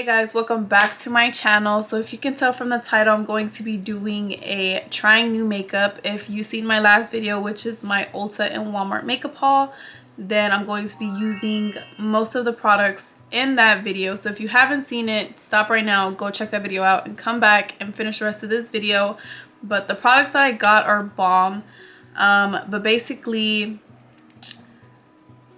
Guys, welcome back to my channel. So if you can tell from the title, I'm going to be doing a trying new makeup. If you've seen my last video, which is my Ulta and Walmart makeup haul, then I'm going to be using most of the products in that video. So if you haven't seen it, stop right now, go check that video out and come back and finish the rest of this video. But the products that I got are bomb. But basically,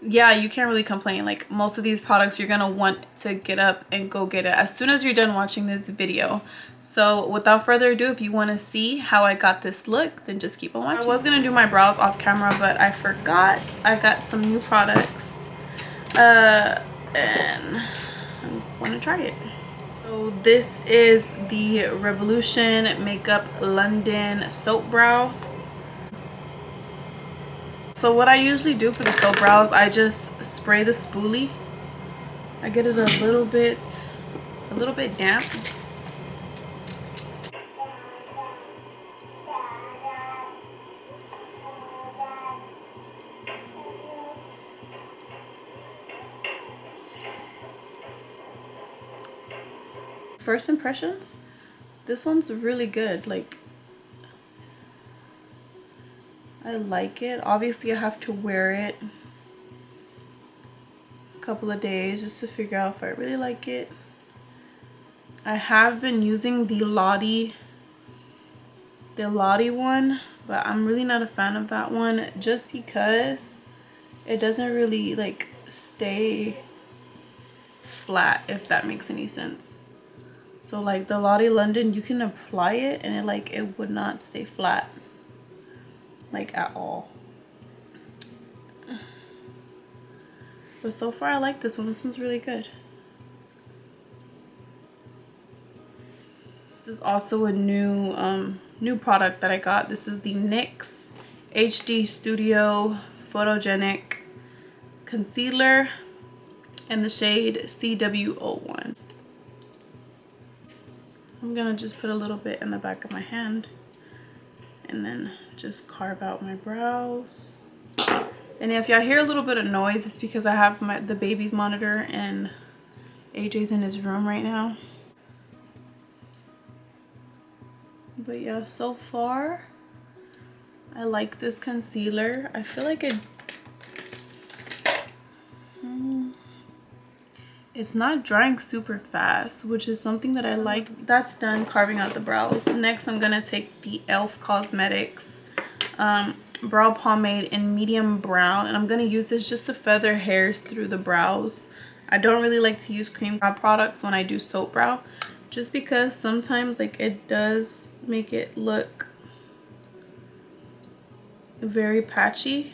yeah, you can't really complain. Like, most of these products you're gonna want to get up and go get it as soon as you're done watching this video. So without further ado, if you want to see how I got this look, then just keep on watching. I was gonna do my brows off camera, but I forgot. I got some new products and I'm gonna try it. So this is the Revolution Makeup London Soap Brow. So what I usually do for the soap brows, I just spray the spoolie. I get it a little bit damp. First impressions, this one's really good. Like, I like it. Obviously, I have to wear it a couple of days just to figure out if I really like it. I have been using the Lottie one, but I'm really not a fan of that one just because it doesn't really like stay flat, if that makes any sense. So like the Lottie London, you can apply it and it would not stay flat, like, at all. But so far I like this one. This one's really good. This is also a new product that I got. This is the NYX HD Studio Photogenic Concealer in the shade CW01. I'm gonna just put a little bit in the back of my hand and then just carve out my brows. And if y'all hear a little bit of noise, it's because I have the baby's monitor and AJ's in his room right now. But yeah, so far I like this concealer. I feel like it's not drying super fast, which is something that I like. That's done carving out the brows. Next, I'm gonna take the e.l.f. Cosmetics brow pomade in medium brown, and I'm gonna use this just to feather hairs through the brows. I don't really like to use cream brow products when I do soap brow, just because sometimes like it does make it look very patchy.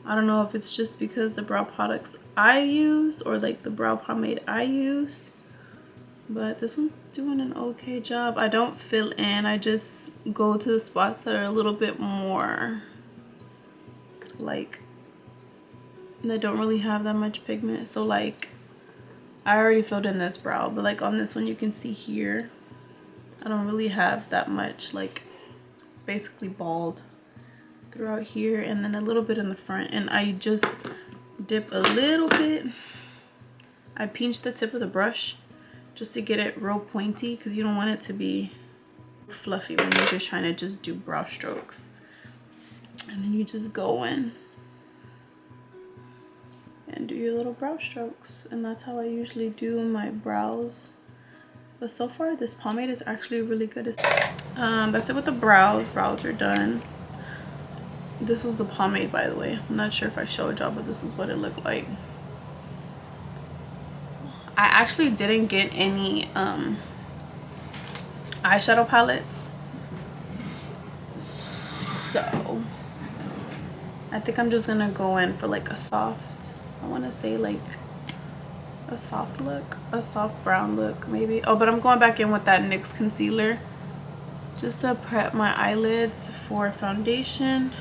I don't know if it's just because the brow products I use or like the brow pomade I use, but this one's doing an okay job. I don't fill in, I just go to the spots that are a little bit more like, that don't really have that much pigment. So like, I already filled in this brow, but like on this one you can see here I don't really have that much. Like, it's basically bald throughout here and then a little bit in the front, and I just dip a little bit. I pinch the tip of the brush just to get it real pointy, because you don't want it to be fluffy when you're just trying to just do brow strokes. And then you just go in and do your little brow strokes, and that's how I usually do my brows. But so far this pomade is actually really good. That's it with the brows. Brows are done. This was the pomade, by the way. I'm not sure if I showed y'all, but this is what it looked like. I actually didn't get any eyeshadow palettes, so I think I'm just gonna go in for like a soft, I want to say like a soft look, a soft brown look maybe. Oh, but I'm going back in with that NYX concealer just to prep my eyelids for foundation.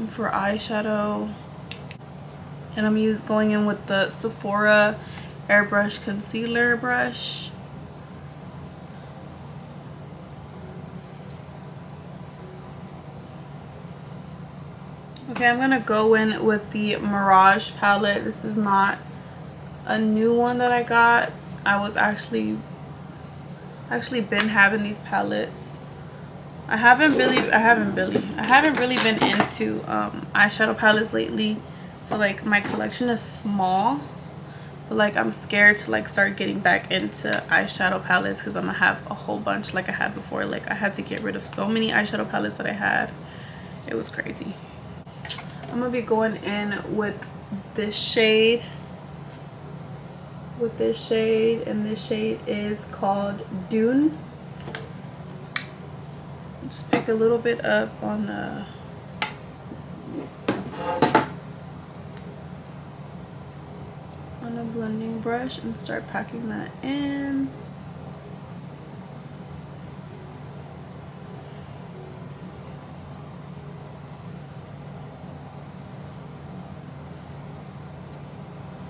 For eyeshadow. And I'm going in with the Sephora Airbrush Concealer Brush. Okay, I'm gonna go in with the Mirage palette. This is not a new one that I got. I was actually been having these palettes. I haven't really been into eyeshadow palettes lately. So like my collection is small, but like I'm scared to like start getting back into eyeshadow palettes because I'm gonna have a whole bunch like I had before. Like I had to get rid of so many eyeshadow palettes that I had. It was crazy. I'm gonna be going in with this shade. And this shade is called Dune. Just pick a little bit up on a blending brush and start packing that in.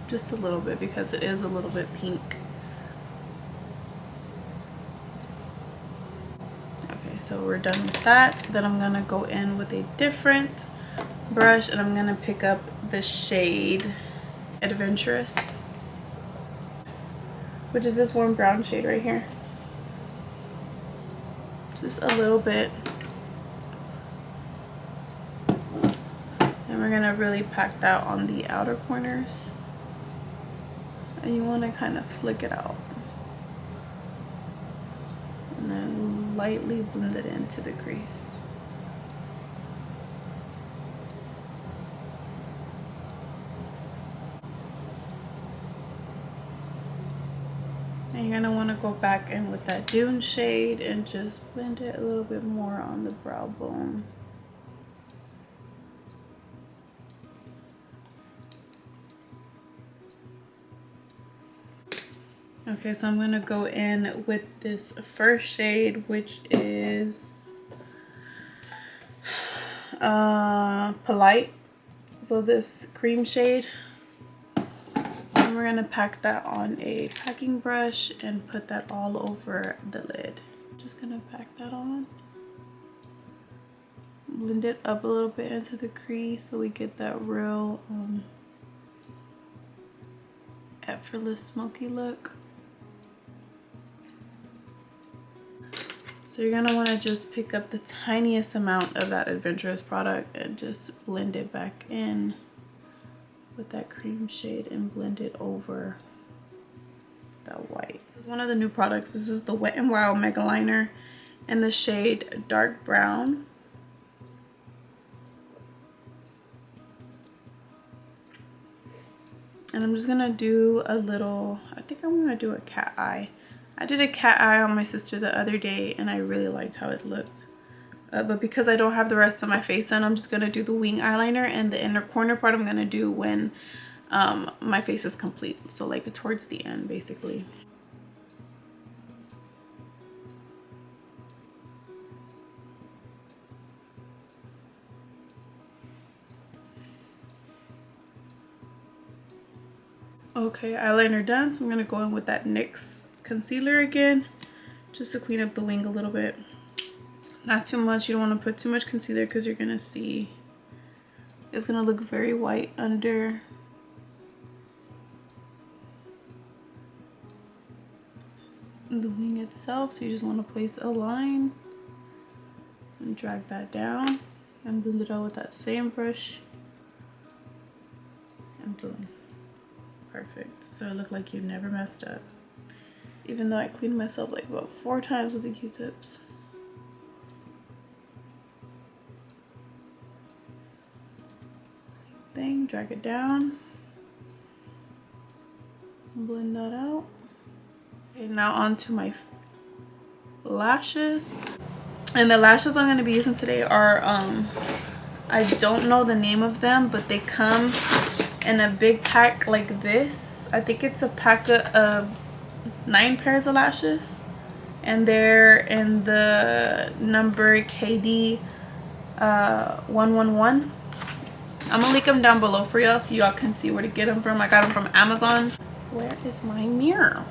Just a little bit because it is a little bit pink. Okay, so we're done with that. Then I'm gonna go in with a different brush and I'm gonna pick up the shade Adventurous, which is this warm brown shade right here. Just a little bit. And we're gonna really pack that on the outer corners. And you wanna kind of flick it out. And then lightly blend it into the crease. And you're gonna wanna go back in with that Dune shade and just blend it a little bit more on the brow bone. Okay, so I'm gonna go in with this first shade, which is Polite. So this cream shade. And we're gonna pack that on a packing brush and put that all over the lid. Just gonna pack that on. Blend it up a little bit into the crease so we get that real effortless smoky look. So you're gonna wanna just pick up the tiniest amount of that Adventurous product and just blend it back in with that cream shade and blend it over that white. This is one of the new products. This is the Wet n Wild Mega Liner in the shade Dark Brown. And I'm just gonna do a little, I think I'm gonna do a cat eye. I did a cat eye on my sister the other day and I really liked how it looked. But because I don't have the rest of my face done, I'm just gonna do the wing eyeliner, and the inner corner part I'm gonna do when my face is complete. So like towards the end, basically. Okay, eyeliner done. So I'm gonna go in with that NYX concealer again, just to clean up the wing a little bit. Not too much. You don't want to put too much concealer because you're gonna see it's gonna look very white under the wing itself. So you just want to place a line and drag that down and blend it out with that same brush, and boom, perfect. So it looked like you never messed up, even though I cleaned myself like about 4 times with the Q-tips. Thing, drag it down, blend that out. Okay, now onto my lashes. And the lashes I'm going to be using today are I don't know the name of them, but they come in a big pack like this. I think it's a pack of 9 pairs of lashes, and they're in the number KD 111. I'm gonna link them down below for y'all so y'all can see where to get them from. I got them from Amazon. Where is my mirror?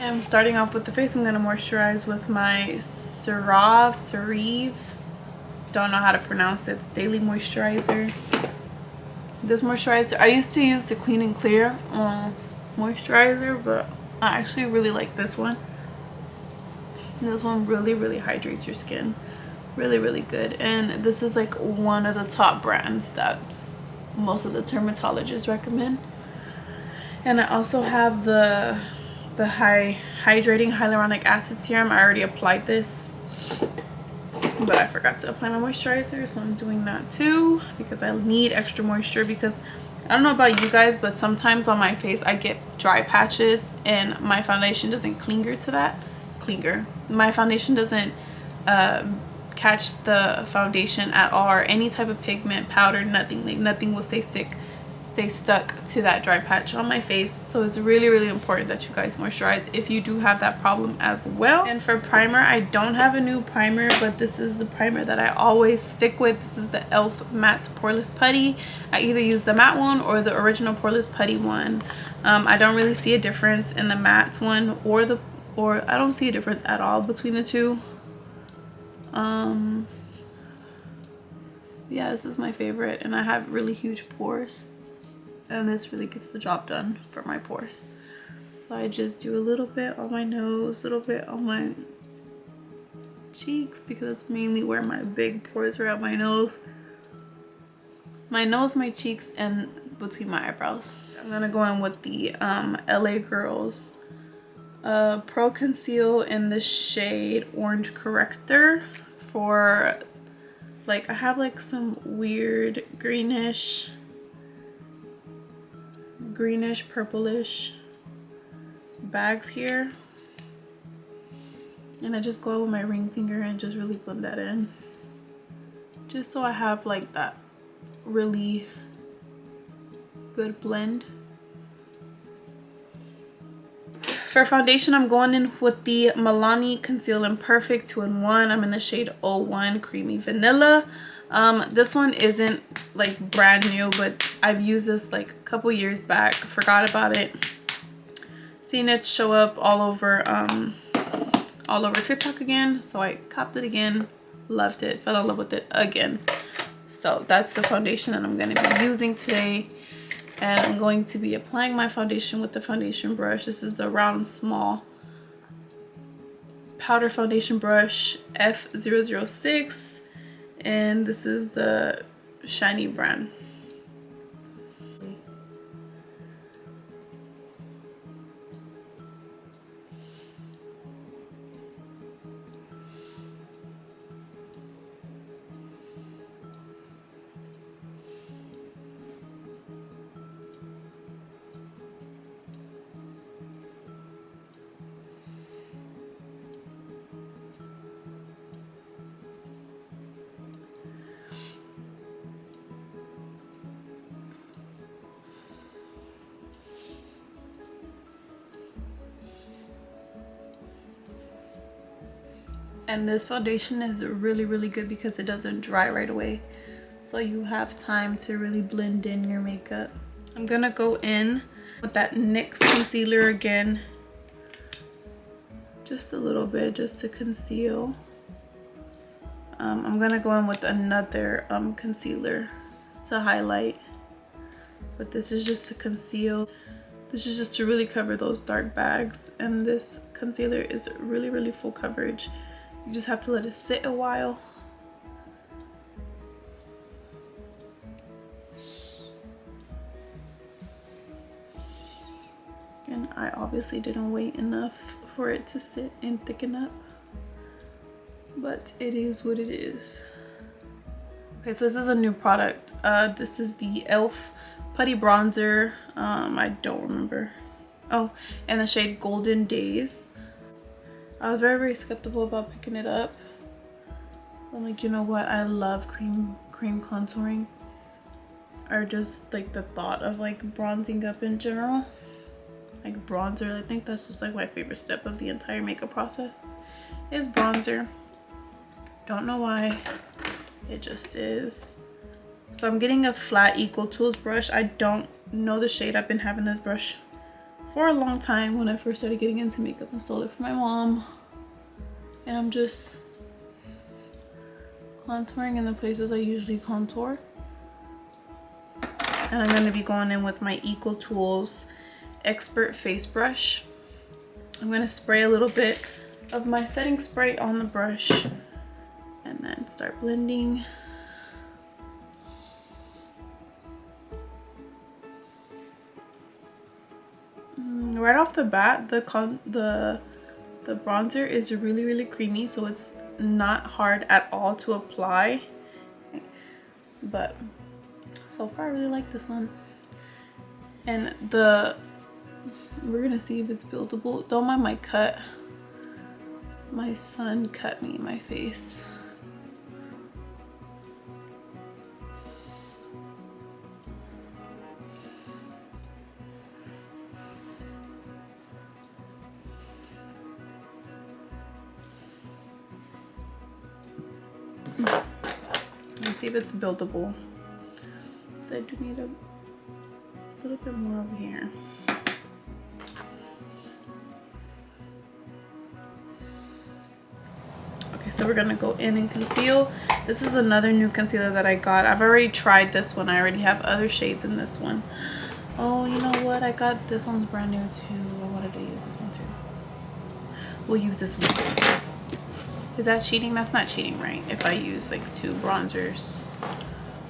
I'm starting off with the face. I'm going to moisturize with my CeraVe, don't know how to pronounce it, daily moisturizer. This moisturizer, I used to use the Clean and Clear moisturizer, but I actually really like this one. This one really hydrates your skin, really good. And this is like one of the top brands that most of the dermatologists recommend. And I also have the hydrating hyaluronic acid serum. I already applied this, but I forgot to apply my moisturizer, so I'm doing that too because I need extra moisture. Because I don't know about you guys, but sometimes on my face I get dry patches and my foundation doesn't clinger to that. My foundation doesn't catch the foundation at all, or any type of pigment, powder, nothing. Like nothing will stay stuck to that dry patch on my face. So it's really important that you guys moisturize if you do have that problem as well. And for primer, I don't have a new primer, but this is the primer that I always stick with. This is the e.l.f. Matte Poreless Putty. I either use the matte one or the original Poreless Putty one. I don't really see a difference in the matte one or I don't see a difference at all between the two. Yeah, this is my favorite, and I have really huge pores, and this really gets the job done for my pores. So I just do a little bit on my nose, a little bit on my cheeks, because that's mainly where my big pores are at. My nose, my cheeks, and between my eyebrows. I'm gonna go in with the LA Girls Pro Conceal in the shade Orange Corrector. For like, I have like some weird greenish purplish bags here, and I just go out with my ring finger and just really blend that in, just so I have like that really good blend. For foundation, I'm going in with the Milani Conceal and Perfect 2-in-1. I'm in the shade 01 Creamy Vanilla. This one isn't like brand new, but I've used this like a couple years back, forgot about it, seen it show up all over TikTok again, so I copped it again, loved it, fell in love with it again. So that's the foundation that I'm going to be using today. And I'm going to be applying my foundation with the foundation brush. This is the round small powder foundation brush F006, and this is the shiny brand. And this foundation is really good because it doesn't dry right away, so you have time to really blend in your makeup. I'm gonna go in with that NYX concealer again, just a little bit, just to conceal. I'm gonna go in with another concealer to highlight, but this is just to conceal. This is just to really cover those dark bags, and this concealer is really full coverage. You just have to let it sit a while. And I obviously didn't wait enough for it to sit and thicken up, but it is what it is. Okay, so this is a new product. This is the e.l.f. Putty Bronzer. I don't remember. Oh, and the shade Golden Days. I was very skeptical about picking it up. I'm like, you know what? I love cream contouring, or just like the thought of like bronzing up in general. Like bronzer, I think that's just like my favorite step of the entire makeup process is bronzer. Don't know why, it just is. So I'm getting a flat Equal Tools brush. I don't know the shade. I've been having this brush for a long time when I first started getting into makeup. I stole it from my mom. And I'm just contouring in the places I usually contour. And I'm going to be going in with my Equal Tools Expert Face Brush. I'm going to spray a little bit of my setting spray on the brush and then start blending. Right off the bat, the bronzer is really creamy, so it's not hard at all to apply. But so far I really like this one. And we're gonna see if it's buildable. Don't mind my cut. My son cut me in my face. Let's see if it's buildable. So I do need a little bit more over here. Okay, so we're gonna go in and conceal. This is another new concealer that I got. I've already tried this one. I already have other shades in this one. Oh, you know what? I got this one's brand new too. I wanted to use this one too. We'll use this one too. Is that cheating? That's not cheating, right? If I use like 2 bronzers.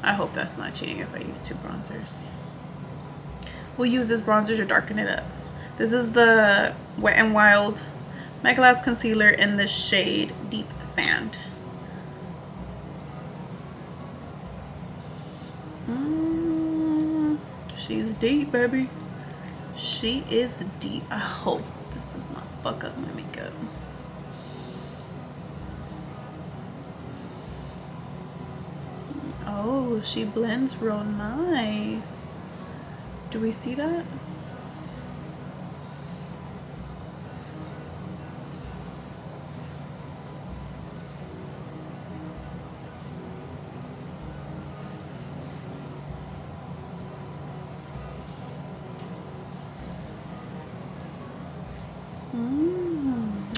I hope that's not cheating if I use 2 bronzers. We'll use this bronzer to darken it up. This is the Wet n Wild Mega Labs Concealer in the shade Deep Sand. She's deep, baby. She is deep. I hope this does not fuck up my makeup. Oh, she blends real nice. Do we see that?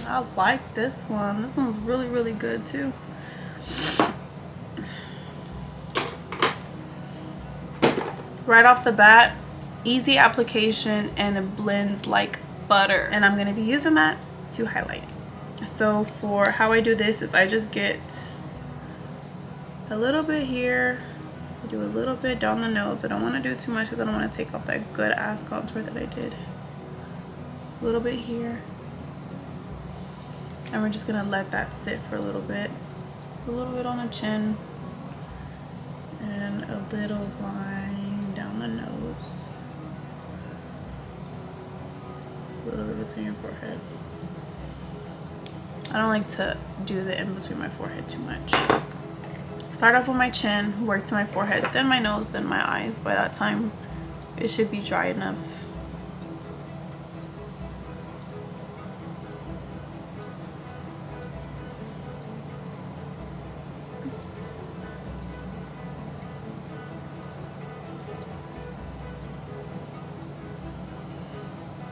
I like this one. This one's really good too. Right off the bat, easy application, and it blends like butter. And I'm gonna be using that to highlight. So for how I do this is I just get a little bit here. I do a little bit down the nose. I don't want to do too much because I don't want to take off that good ass contour that I did. A little bit here. And we're just gonna let that sit for a little bit. A little bit on the chin. And a little line down the nose. A little bit between your forehead. I don't like to do the in between my forehead too much. Start off with my chin, work to my forehead, then my nose, then my eyes. By that time, it should be dry enough.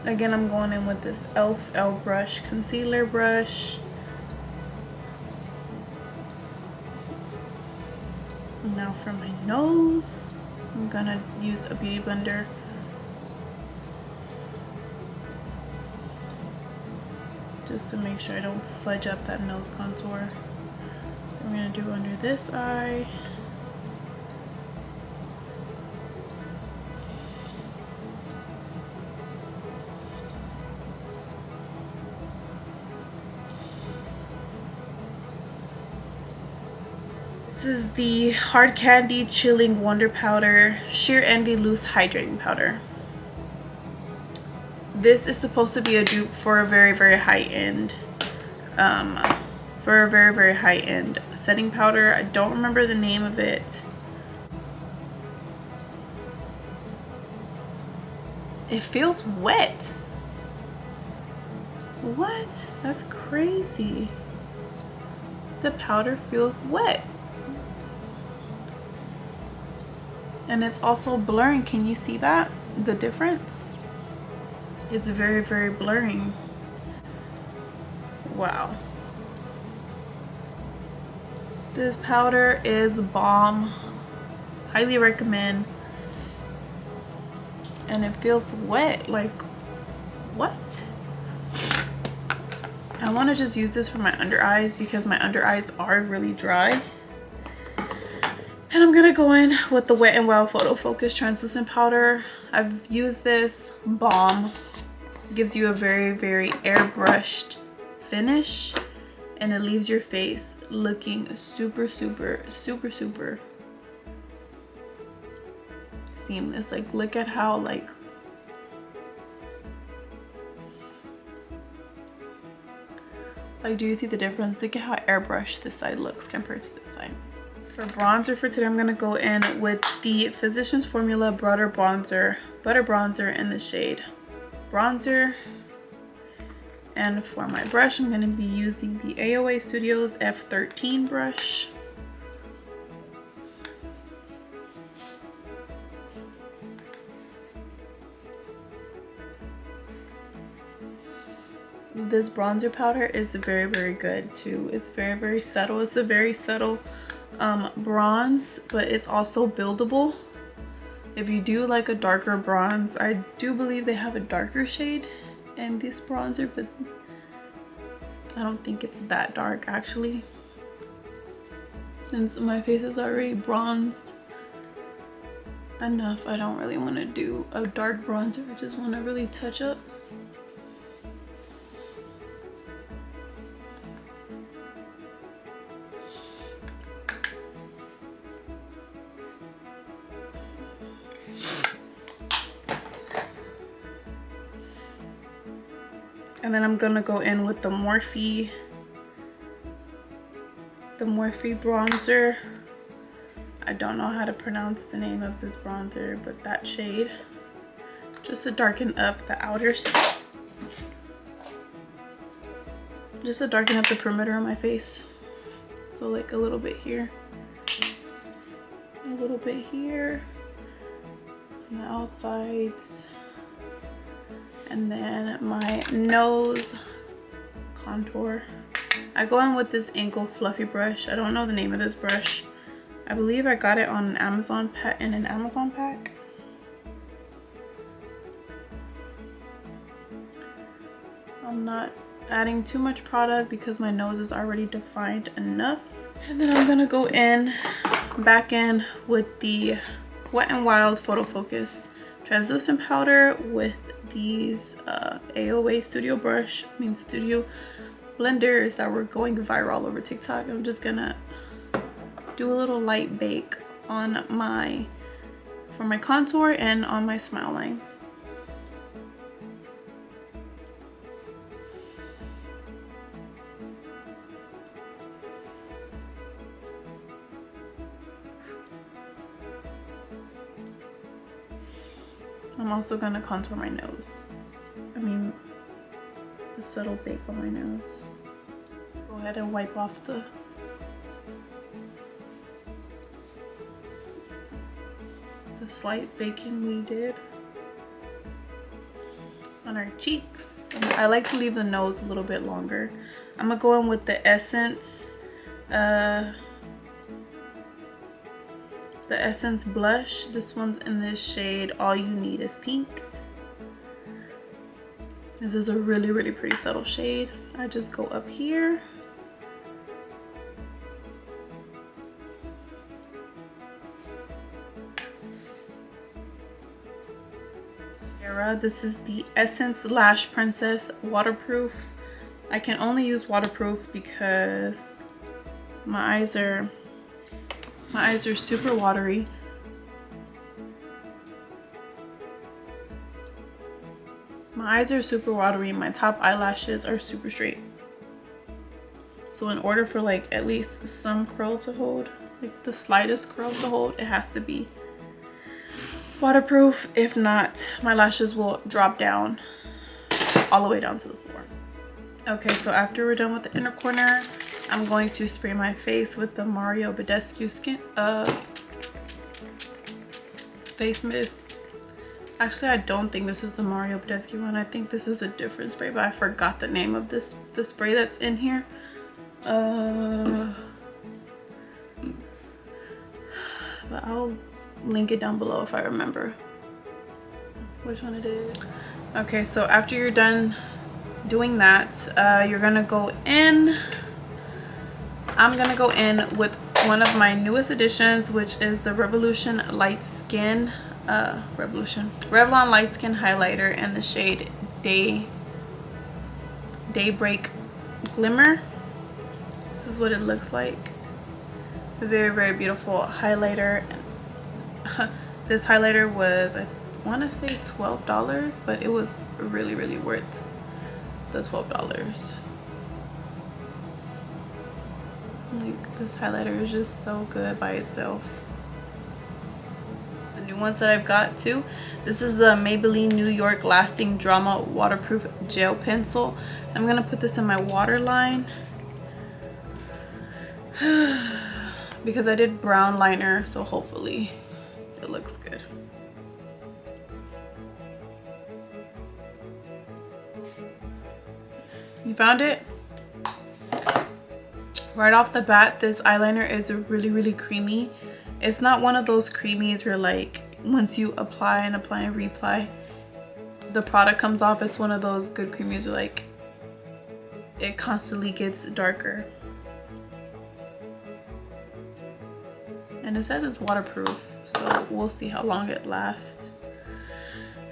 Again, I'm going in with this e.l.f. L brush, concealer brush. Now for my nose, I'm gonna use a beauty blender. Just to make sure I don't fudge up that nose contour. Then we're gonna do under this eye. This is the Hard Candy Chilling Wonder Powder Sheer Envy Loose Hydrating Powder. This is supposed to be a dupe for a very high end, very high end setting powder. I don't remember the name of it. It feels wet. What? That's crazy. The powder feels wet. And it's also blurring. Can you see that? The difference? It's very, very blurring. Wow. This powder is bomb. Highly recommend. And it feels wet. Like, what? I want to just use this for my under eyes because my under eyes are really dry. And I'm gonna go in with the Wet n Wild Photo Focus translucent powder. I've used this. Bomb. It gives you a very, very airbrushed finish, and it leaves your face looking super, super, super, super seamless. Like, look at how, like, do you see the difference? Look at how airbrushed this side looks compared to this side. For bronzer for today, I'm gonna go in with the Physicians Formula Butter Bronzer in the shade Bronzer. And for my brush, I'm gonna be using the AOA Studios F13 brush. This bronzer powder is very, very good too. It's very, very subtle. It's a very subtle bronze, but it's also buildable. If you do like a darker bronze, I do believe they have a darker shade in this bronzer, but I don't think it's that dark actually, since my face is already bronzed enough. I don't really want to do a dark bronzer. I just want to really touch up. And then I'm gonna go in with the Morphe bronzer. I don't know how to pronounce the name of this bronzer, but that shade, just to darken up the outers, just to darken up the perimeter of my face. So like a little bit here, a little bit here on the outsides. And then my nose contour. I go in with this ankle fluffy brush. I don't know the name of this brush. I believe I got it on an Amazon pack. I'm not adding too much product because my nose is already defined enough. And then I'm gonna go back in with the Wet n Wild Photo Focus translucent powder with these AOA studio blenders that were going viral all over TikTok. I'm just gonna do a little light bake on for my contour and on my smile lines. I'm also gonna contour my nose. A subtle bake on my nose. Go ahead and wipe off the slight baking we did on our cheeks. I like to leave the nose a little bit longer. I'm gonna go in with the Essence blush. This one's in this shade All You Need Is Pink. This is a really, really pretty subtle shade. I just go up here. This is the Essence Lash Princess Waterproof. I can only use waterproof because my eyes are super watery. My eyes are super watery. My top eyelashes are super straight. So in order for like at least some curl to hold, like the slightest curl to hold, it has to be waterproof. If not, my lashes will drop down all the way down to the floor. Okay, so after we're done with the inner corner, I'm going to spray my face with the Mario Badescu face mist. Actually, I don't think this is the Mario Badescu one. I think this is a different spray, but I forgot the name of the spray that's in here. But I'll link it down below if I remember which one it is. Okay, so after you're done doing that, you're gonna go in. I'm gonna go in with one of my newest additions, which is the Revlon Light Skin highlighter in the shade Daybreak Glimmer. This is what it looks like. A very, very beautiful highlighter. This highlighter was, I want to say $12, but it was really, really worth the $12. Like, this highlighter is just so good by itself. The new ones that I've got too, this is the Maybelline New York Lasting Drama Waterproof Gel Pencil. I'm gonna put this in my waterline because I did brown liner, so hopefully it looks good. You found it? Right off the bat, this eyeliner is really, really creamy. It's not one of those creamies where like once you apply and reapply, the product comes off. It's one of those good creamies where like it constantly gets darker. And it says it's waterproof, so we'll see how long it lasts.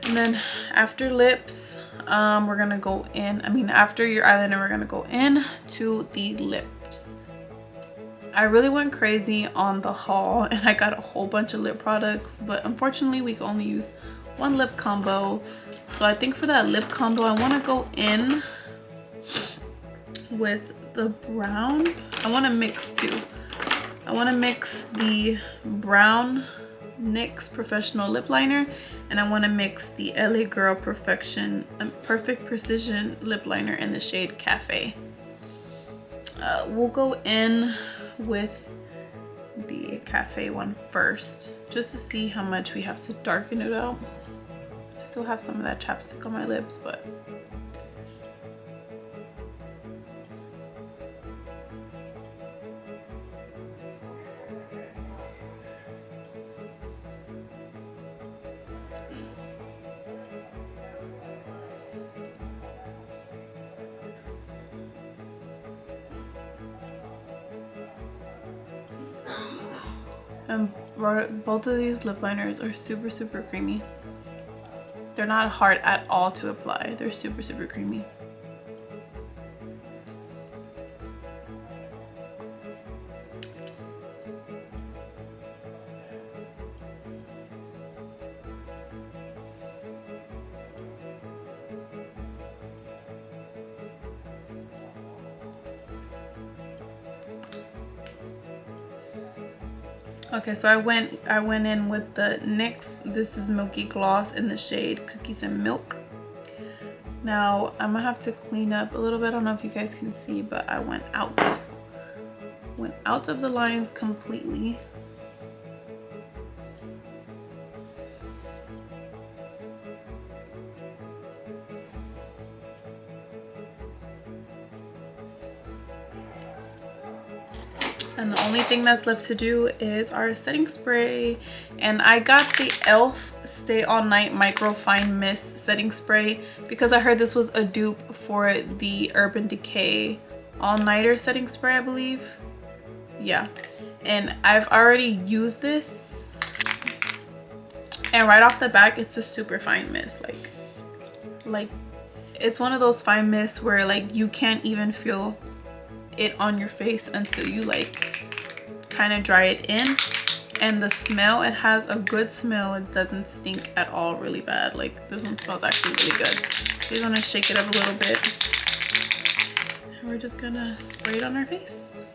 And then after lips, we're gonna go in, after your eyeliner, we're gonna go in to the lips. I really went crazy on the haul and I got a whole bunch of lip products, but unfortunately we can only use one lip combo. So I think for that lip combo, I wanna go in with the brown. I wanna mix two. I wanna mix the brown NYX Professional Lip Liner, and I want to mix the LA Girl Perfect Precision Lip Liner in the shade Cafe. We'll go in with the Cafe one first, just to see how much we have to darken it out. I still have some of that chapstick on my lips, but both of these lip liners are super, super creamy. They're not hard at all to apply. They're super, super creamy. Okay, so I went in with the NYX. This is Milky Gloss in the shade Cookies and Milk. Now I'm gonna have to clean up a little bit. I don't know if you guys can see, but I went out of the lines completely. And the only thing that's left to do is our setting spray. And I got the e.l.f. Stay All Night Micro Fine Mist setting spray because I heard this was a dupe for the Urban Decay All Nighter setting spray, I believe. Yeah. And I've already used this. And right off the back, it's a super fine mist. Like it's one of those fine mists where like you can't even feel it on your face until you like kind of dry it in. And the smell, it has a good smell. It doesn't stink at all really bad. Like this one smells actually really good. We're gonna shake it up a little bit and we're just gonna spray it on our face.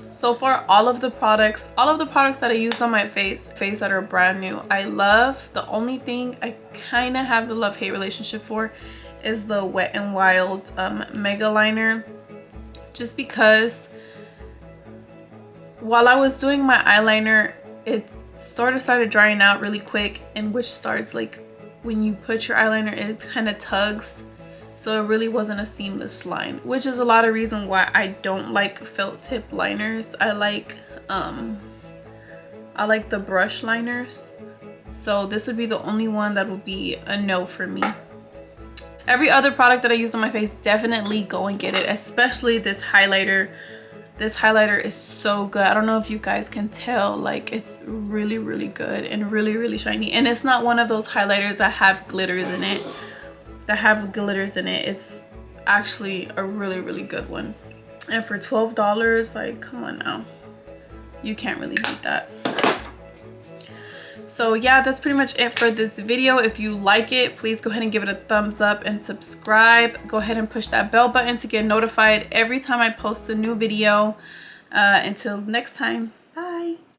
So far, all of the products that I use on my face that are brand new, I love. The only thing I kind of have the love-hate relationship for is the Wet n Wild Mega Liner, just because while I was doing my eyeliner, it sort of started drying out really quick, and which starts like when you put your eyeliner, it kind of tugs, so it really wasn't a seamless line, which is a lot of reason why I don't like felt tip liners. I like the brush liners, so this would be the only one that would be a no for me. Every other product that I use on my face, definitely go and get it, especially this highlighter. This highlighter is so good. I don't know if you guys can tell, like it's really, really good and really, really shiny. And it's not one of those highlighters that have glitters in it. It's actually a really, really good one. And for $12, like, come on now. You can't really beat that. So yeah, that's pretty much it for this video. If you like it, please go ahead and give it a thumbs up and subscribe. Go ahead and push that bell button to get notified every time I post a new video. Until next time.